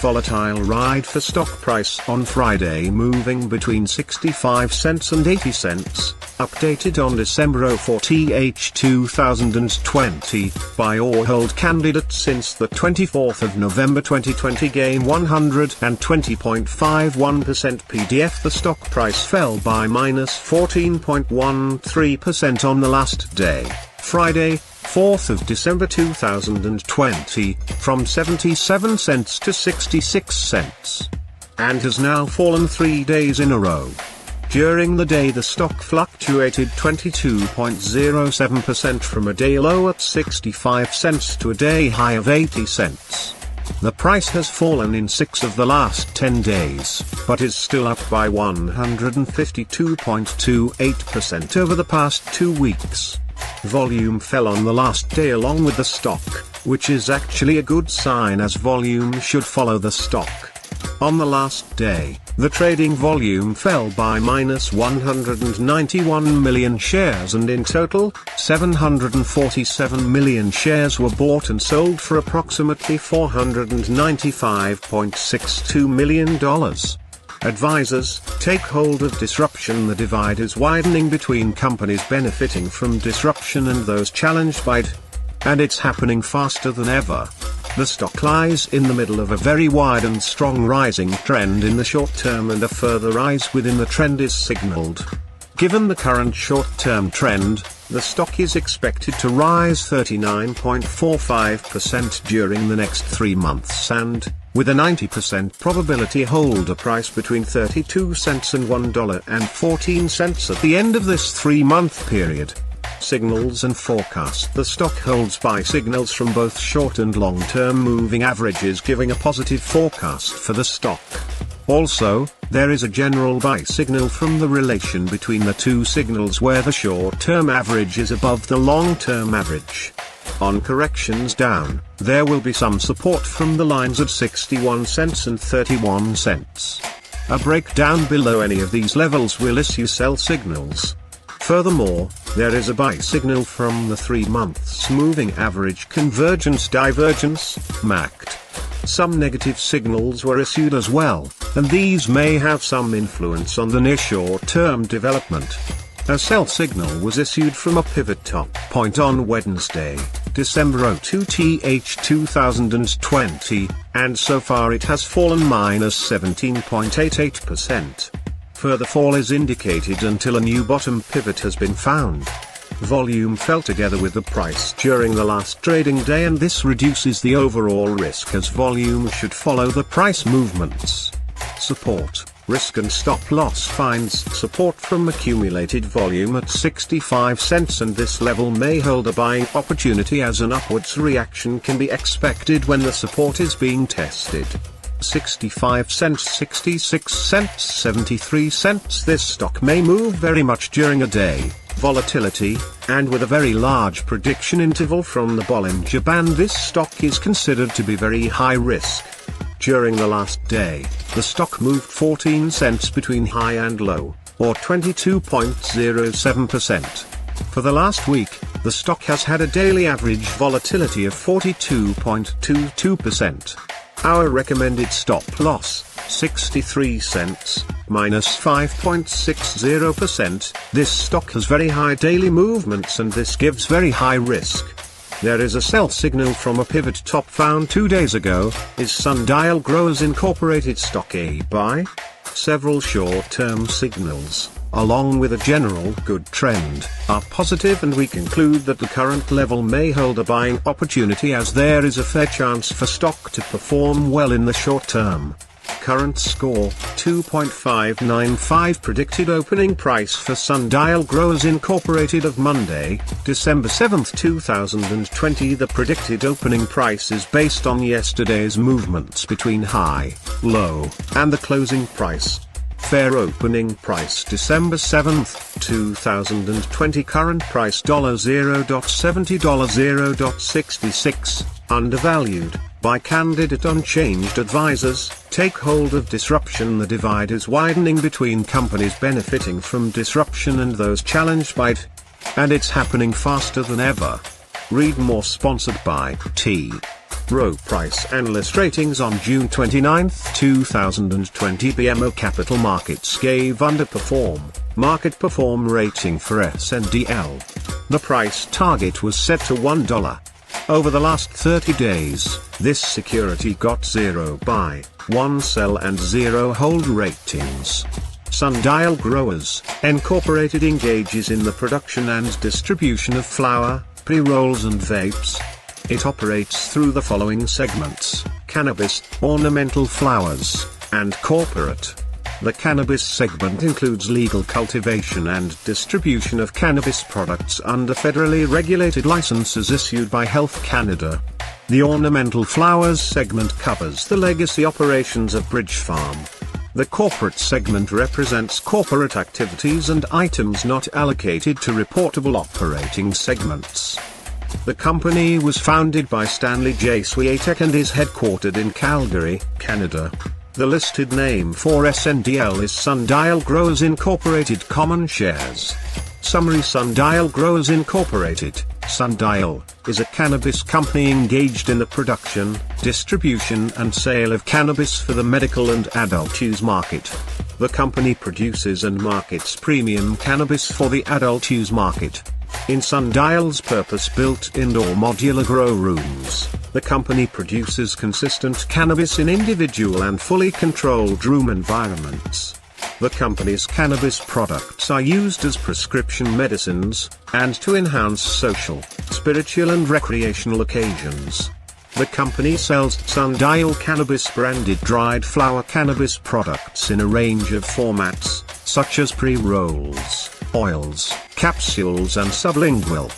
volatile ride for stock price on Friday, moving between 65 cents and 80 cents. Updated on December 04 2020, buy or hold candidate since the 24th of November 2020 gain 120.51% PDF. The stock price fell by minus 14.13% on the last day, Friday, 4th of December 2020, from 77 cents to 66 cents. And has now fallen 3 days in a row. During the day the stock fluctuated 22.07% from a day low at 65 cents to a day high of 80 cents. The price has fallen in 6 of the last 10 days, but is still up by 152.28% over the past 2 weeks. Volume fell on the last day along with the stock, which is actually a good sign as volume should follow the stock. On the last day, the trading volume fell by minus 191 million shares, and in total, 747 million shares were bought and sold for approximately $495.62 million. Advisors, take hold of disruption. The divide is widening between companies benefiting from disruption and those challenged by it. And it's happening faster than ever. The stock lies in the middle of a very wide and strong rising trend in the short term, and a further rise within the trend is signaled. Given the current short-term trend, the stock is expected to rise 39.45% during the next 3 months and, with a 90% probability, hold a price between 32 cents and $1.14 at the end of this 3-month period. Signals and forecast. The stock holds buy signals from both short and long-term moving averages, giving a positive forecast for the stock. Also, there is a general buy signal from the relation between the two signals where the short-term average is above the long-term average. On corrections down, there will be some support from the lines at 61 cents and 31 cents. A breakdown below any of these levels will issue sell signals. Furthermore, there is a buy signal from the 3 months moving average convergence divergence, MACD. Some negative signals were issued as well, and these may have some influence on the near short-term development. A sell signal was issued from a pivot top point on Wednesday, December 2 2020, and so far it has fallen minus 17.88%. Further fall is indicated until a new bottom pivot has been found. Volume fell together with the price during the last trading day, and this reduces the overall risk as volume should follow the price movements. Support, risk and stop loss finds support from accumulated volume at 65 cents, and this level may hold a buying opportunity as an upwards reaction can be expected when the support is being tested. 65 cents, 66 cents, 73 cents. This stock may move very much during a day. Volatility, and with a very large prediction interval from the Bollinger Band, this stock is considered to be very high risk. During the last day, the stock moved 14 cents between high and low, or 22.07%. For the last week, the stock has had a daily average volatility of 42.22%. Our recommended stop loss, 63 cents, minus 5.60%. This stock has very high daily movements, and this gives very high risk. There is a sell signal from a pivot top found 2 days ago. Is Sundial Growers Incorporated stock a buy? Several short-term signals, along with a general good trend, are positive, and we conclude that the current level may hold a buying opportunity as there is a fair chance for stock to perform well in the short term. Current score, 2.595. Predicted opening price for Sundial Growers Incorporated of Monday, December 7, 2020. The predicted opening price is based on yesterday's movements between high, low, and the closing price. Fair opening price December 7, 2020. Current price $0.70, $0.66, undervalued. Buy candidate unchanged. Advisors, take hold of disruption. The divide is widening between companies benefiting from disruption and those challenged by it. And it's happening faster than ever. Read more. Sponsored by T. Row price analyst ratings on June 29, 2020. BMO Capital Markets gave underperform market perform rating for SNDL. The price target was set to $1. Over the last 30 days, this security got 0 buy, 1 sell and 0 hold ratings. Sundial Growers, Incorporated engages in the production and distribution of flower, pre-rolls and vapes. It operates through the following segments: cannabis, ornamental flowers, and corporate. The cannabis segment includes legal cultivation and distribution of cannabis products under federally regulated licenses issued by Health Canada. The ornamental flowers segment covers the legacy operations of Bridge Farm. The corporate segment represents corporate activities and items not allocated to reportable operating segments. The company was founded by Stanley J. Swiatek and is headquartered in Calgary, Canada. The listed name for SNDL is Sundial Growers Incorporated Common Shares. Summary: Sundial Growers Incorporated, Sundial, is a cannabis company engaged in the production, distribution and sale of cannabis for the medical and adult use market. The company produces and markets premium cannabis for the adult use market. In Sundial's purpose-built indoor modular grow rooms, the company produces consistent cannabis in individual and fully controlled room environments. The company's cannabis products are used as prescription medicines, and to enhance social, spiritual and recreational occasions. The company sells Sundial Cannabis branded dried flower cannabis products in a range of formats, such as pre-rolls, oils, capsules and sublingual.